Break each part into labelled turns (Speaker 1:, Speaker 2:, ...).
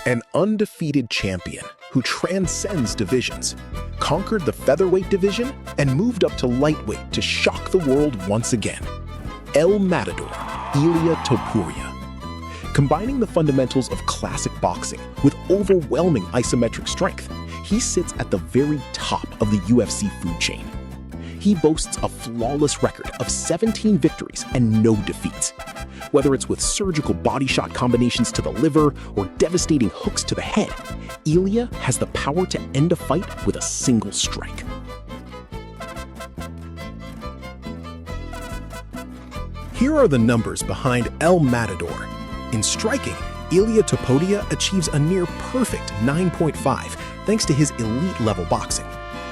Speaker 1: An undefeated champion who transcends divisions, conquered the featherweight division, and moved up to lightweight to shock the world once again. El Matador, Ilia Topuria. Combining the fundamentals of classic boxing with overwhelming isometric strength, he sits at the very top of the UFC food chain. He boasts a flawless record of 17 victories and no defeats. Whether it's with surgical body shot combinations to the liver or devastating hooks to the head, Ilia has the power to end a fight with a single strike. Here are the numbers behind El Matador. In striking, Ilia Topuria achieves a near-perfect 9.5 thanks to his elite-level boxing.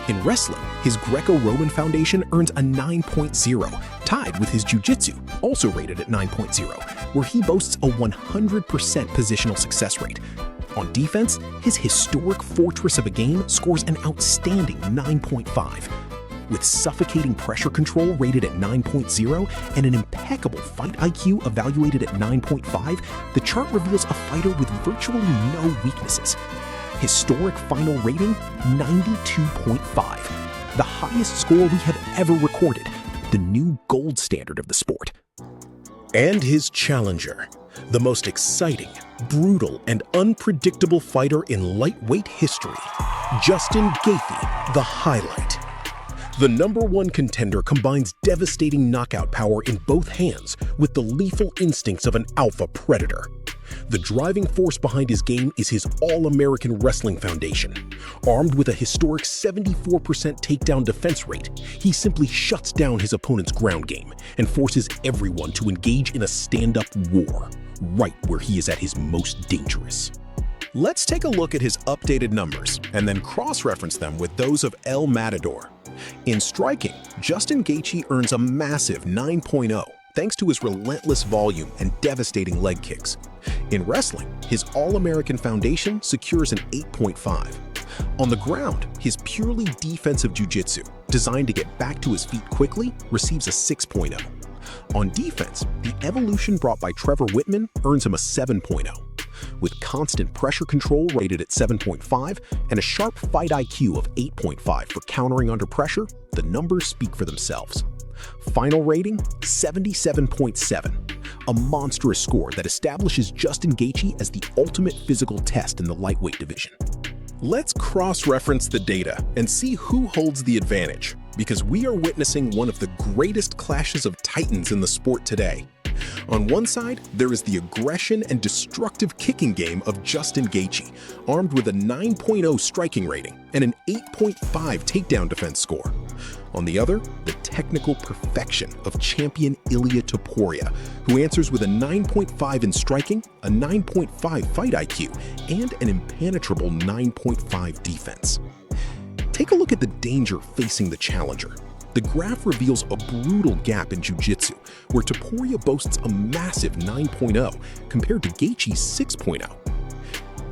Speaker 1: In wrestling, his Greco-Roman foundation earns a 9.0, tied with his Jiu-Jitsu, also rated at 9.0, where he boasts a 100% positional success rate. On defense, his historic fortress of a game scores an outstanding 9.5. With suffocating pressure control rated at 9.0 and an impeccable fight IQ evaluated at 9.5, the chart reveals a fighter with virtually no weaknesses. Historic final rating, 92.5, the highest score we have ever recorded, the new gold standard of the sport. And his challenger, the most exciting, brutal, and unpredictable fighter in lightweight history, Justin Gaethje, the highlight. The #1 contender combines devastating knockout power in both hands with the lethal instincts of an alpha predator. The driving force behind his game is his All-American Wrestling Foundation. Armed with a historic 74% takedown defense rate, he simply shuts down his opponent's ground game and forces everyone to engage in a stand-up war, right where he is at his most dangerous. Let's take a look at his updated numbers and then cross-reference them with those of El Matador. In striking, Justin Gaethje earns a massive 9.0 thanks to his relentless volume and devastating leg kicks. In wrestling, his All-American Foundation secures an 8.5. On the ground, his purely defensive jiu-jitsu, designed to get back to his feet quickly, receives a 6.0. On defense, the evolution brought by Trevor Whitman earns him a 7.0. With constant pressure control rated at 7.5 and a sharp fight IQ of 8.5 for countering under pressure, the numbers speak for themselves. Final rating, 77.7, a monstrous score that establishes Justin Gaethje as the ultimate physical test in the lightweight division. Let's cross-reference the data and see who holds the advantage, because we are witnessing one of the greatest clashes of titans in the sport today. On one side, there is the aggression and destructive kicking game of Justin Gaethje, armed with a 9.0 striking rating and an 8.5 takedown defense score. On the other, the technical perfection of champion Ilia Topuria, who answers with a 9.5 in striking, a 9.5 fight IQ, and an impenetrable 9.5 defense. Take a look at the danger facing the challenger. The graph reveals a brutal gap in Jiu-Jitsu, where Topuria boasts a massive 9.0 compared to Gaethje's 6.0.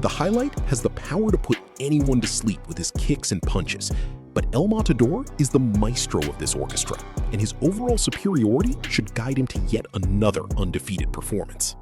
Speaker 1: The highlight has the power to put anyone to sleep with his kicks and punches, but El Matador is the maestro of this orchestra, and his overall superiority should guide him to yet another undefeated performance.